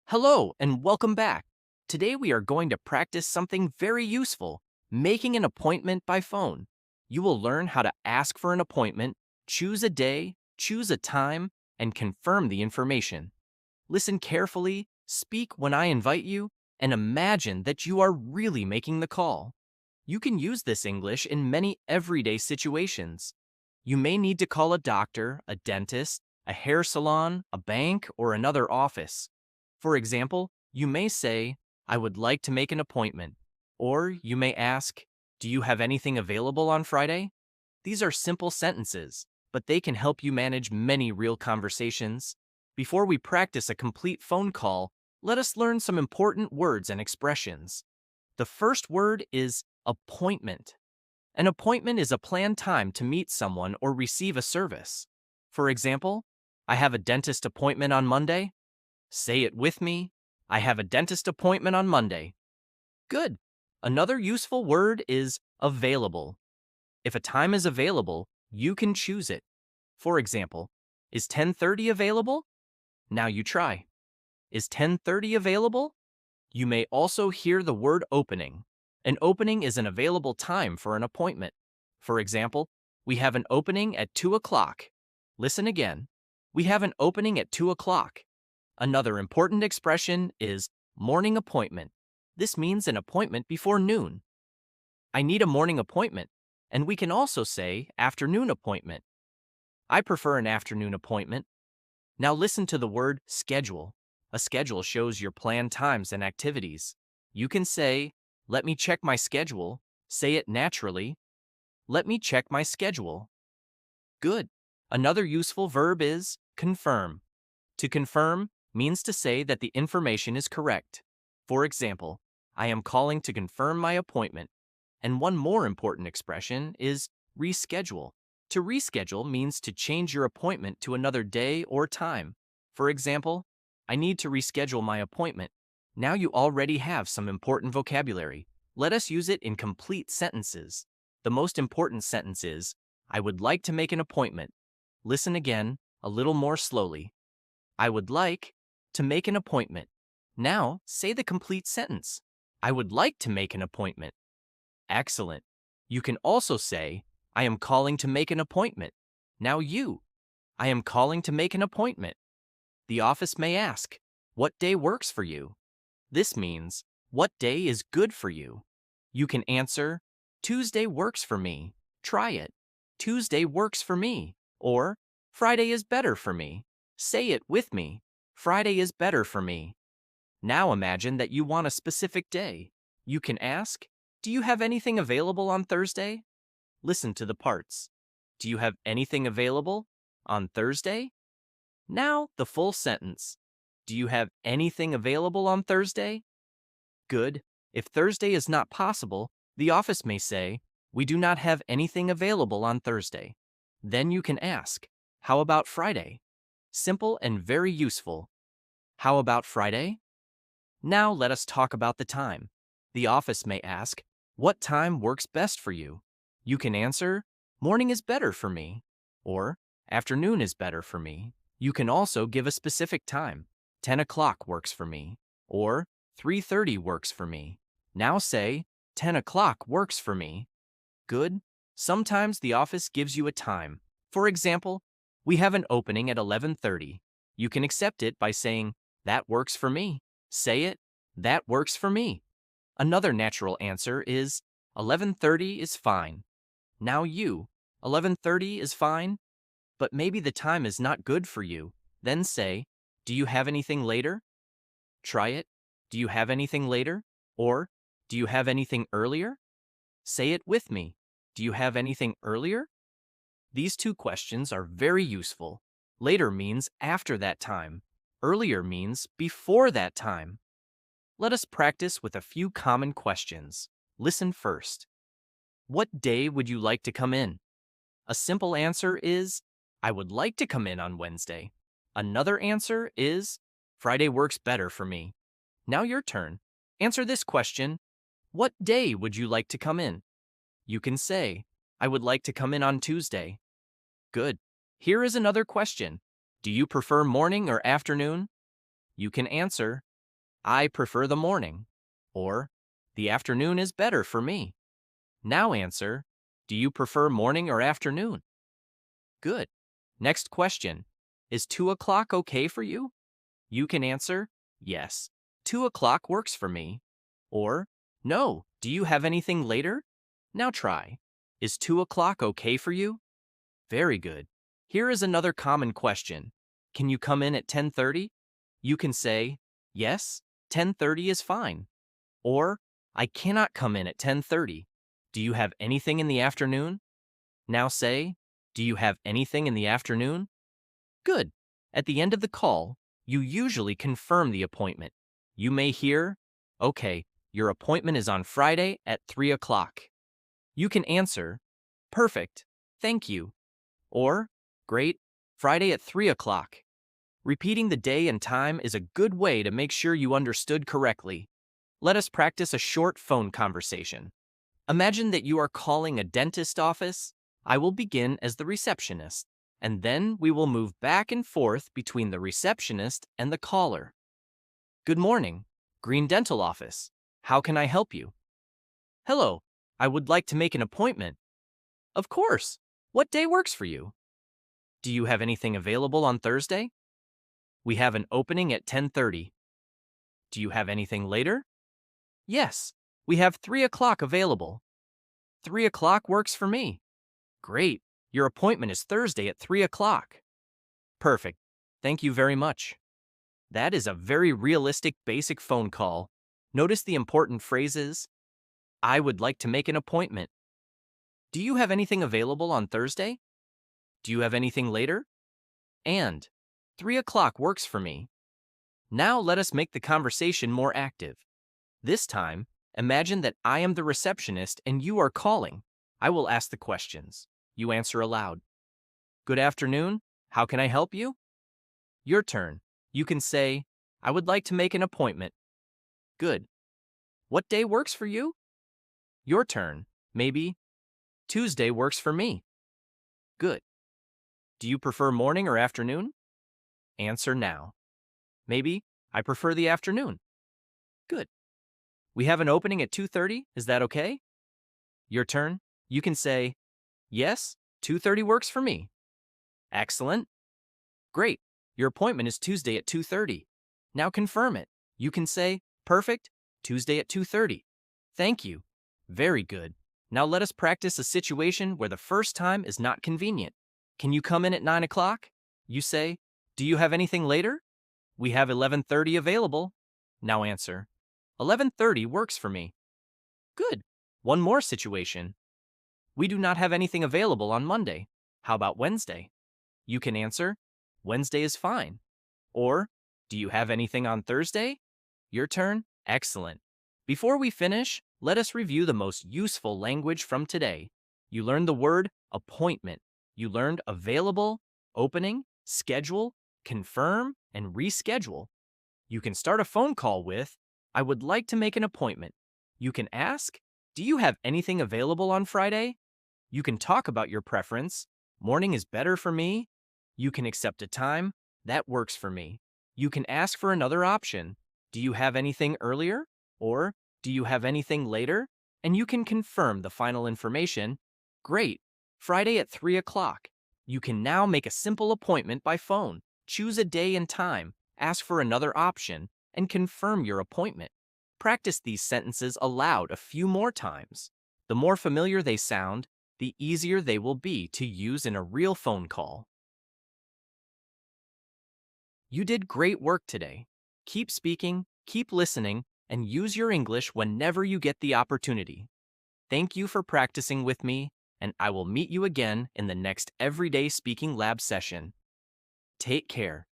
Hello and welcome back. Today we are going to practice something very useful, making an appointment by phone. You will learn how to ask for an appointment, choose a day, choose a time, and confirm the information. Listen carefully, speak when I invite you, and imagine that you are really making the call. You can use this English in many everyday situations. You may need to call a doctor, a dentist, a hair salon, a bank, or another office. For example, you may say, I would like to make an appointment. Or you may ask, do you have anything available on Friday? These are simple sentences, but they can help you manage many real conversations. Before we practice a complete phone call, let us learn some important words and expressions. The first word is appointment. An appointment is a planned time to meet someone or receive a service. For example, I have a dentist appointment on Monday. Say it with me. I have a dentist appointment on Monday. Good. Another useful word is available. If a time is available, you can choose it. For example, is 10:30 available? Now you try. Is 10:30 available? You may also hear the word opening. An opening is an available time for an appointment. For example, we have an opening at 2 o'clock. Listen again. We have an opening at 2 o'clock. Another important expression is morning appointment. This means an appointment before noon. I need a morning appointment, and we can also say afternoon appointment. I prefer an afternoon appointment. Now listen to the word schedule. A schedule shows your planned times and activities. You can say, let me check my schedule. Say it naturally. Let me check my schedule. Good. Another useful verb is confirm. To confirm means to say that the information is correct. For example, I am calling to confirm my appointment. And one more important expression is reschedule. To reschedule means to change your appointment to another day or time. For example, I need to reschedule my appointment. Now you already have some important vocabulary. Let us use it in complete sentences. The most important sentence is, I would like to make an appointment. Listen again, a little more slowly. I would like to make an appointment. Now say the complete sentence. I would like to make an appointment. Excellent. You can also say, I am calling to make an appointment. Now you. I am calling to make an appointment. The office may ask, what day works for you? This means, what day is good for you? You can answer, Tuesday works for me. Try it. Tuesday works for me. Or, Friday is better for me. Say it with me. Friday is better for me. Now imagine that you want a specific day. You can ask, do you have anything available on Thursday? Listen to the parts. Do you have anything available on Thursday? Now the full sentence. Do you have anything available on Thursday? Good. If Thursday is not possible, the office may say, we do not have anything available on Thursday. Then you can ask, how about Friday? Simple and very useful. How about Friday? Now let us talk about the time. The office may ask, what time works best for you? You can answer, morning is better for me, or afternoon is better for me. You can also give a specific time. 10 o'clock works for me, or 3:30 works for me. Now say, 10 o'clock works for me. Good. Sometimes the office gives you a time. For example, we have an opening at 11:30. You can accept it by saying, that works for me. Say it, that works for me. Another natural answer is 11:30 is fine. Now you, 11:30 is fine, but maybe the time is not good for you. Then say, do you have anything later? Try it. Do you have anything later? Or, do you have anything earlier? Say it with me. Do you have anything earlier? These two questions are very useful. Later means after that time. Earlier means before that time. Let us practice with a few common questions. Listen first. What day would you like to come in? A simple answer is, I would like to come in on Wednesday. Another answer is, Friday works better for me. Now your turn. Answer this question. What day would you like to come in? You can say, I would like to come in on Tuesday. Good. Here is another question. Do you prefer morning or afternoon? You can answer, I prefer the morning. Or, the afternoon is better for me. Now answer, do you prefer morning or afternoon? Good. Next question. Is 2 o'clock okay for you? You can answer, yes, 2 o'clock works for me. Or, no, do you have anything later? Now try. Is 2 o'clock okay for you? Very good. Here is another common question. Can you come in at 10:30? You can say, yes, 10:30 is fine. Or, I cannot come in at 10:30. Do you have anything in the afternoon? Now say, do you have anything in the afternoon? Good. At the end of the call, you usually confirm the appointment. You may hear, okay, your appointment is on Friday at 3 o'clock. You can answer, perfect, thank you. Or, great, Friday at 3 o'clock. Repeating the day and time is a good way to make sure you understood correctly. Let us practice a short phone conversation. Imagine that you are calling a dentist office. I will begin as the receptionist, and then we will move back and forth between the receptionist and the caller. Good morning, Green Dental Office. How can I help you? Hello, I would like to make an appointment. Of course. What day works for you? Do you have anything available on Thursday? We have an opening at 10:30. Do you have anything later? Yes, we have 3 o'clock available. 3 o'clock works for me. Great, your appointment is Thursday at 3 o'clock. Perfect, thank you very much. That is a very realistic basic phone call. Notice the important phrases. I would like to make an appointment. Do you have anything available on Thursday? Do you have anything later? And 3 o'clock works for me. Now let us make the conversation more active. This time, imagine that I am the receptionist and you are calling. I will ask the questions. You answer aloud. Good afternoon. How can I help you? Your turn. You can say, I would like to make an appointment. Good. What day works for you? Your turn. Maybe, Tuesday works for me. Good. Do you prefer morning or afternoon? Answer now. Maybe, I prefer the afternoon. Good. We have an opening at 2:30. Is that okay? Your turn. You can say, yes, 2:30 works for me. Excellent. Great. Your appointment is Tuesday at 2:30. Now confirm it. You can say, perfect, Tuesday at 2:30. Thank you. Very good. Now let us practice a situation where the first time is not convenient. Can you come in at 9 o'clock? You say, do you have anything later? We have 11:30 available. Now answer, 11:30 works for me. Good. One more situation. We do not have anything available on Monday. How about Wednesday? You can answer, Wednesday is fine. Or, do you have anything on Thursday? Your turn. Excellent. Before we finish, let us review the most useful language from today. You learned the word appointment. You learned available, opening, schedule, confirm, and reschedule. You can start a phone call with, I would like to make an appointment. You can ask, do you have anything available on Friday? You can talk about your preference. Morning is better for me. You can accept a time. That works for me. You can ask for another option. Do you have anything earlier? Or, do you have anything later? And you can confirm the final information. Great. Friday at 3 o'clock. You can now make a simple appointment by phone. Choose a day and time, ask for another option, and confirm your appointment. Practice these sentences aloud a few more times. The more familiar they sound, the easier they will be to use in a real phone call. You did great work today. Keep speaking, keep listening, and use your English whenever you get the opportunity. Thank you for practicing with me, and I will meet you again in the next Everyday Speaking Lab session. Take care.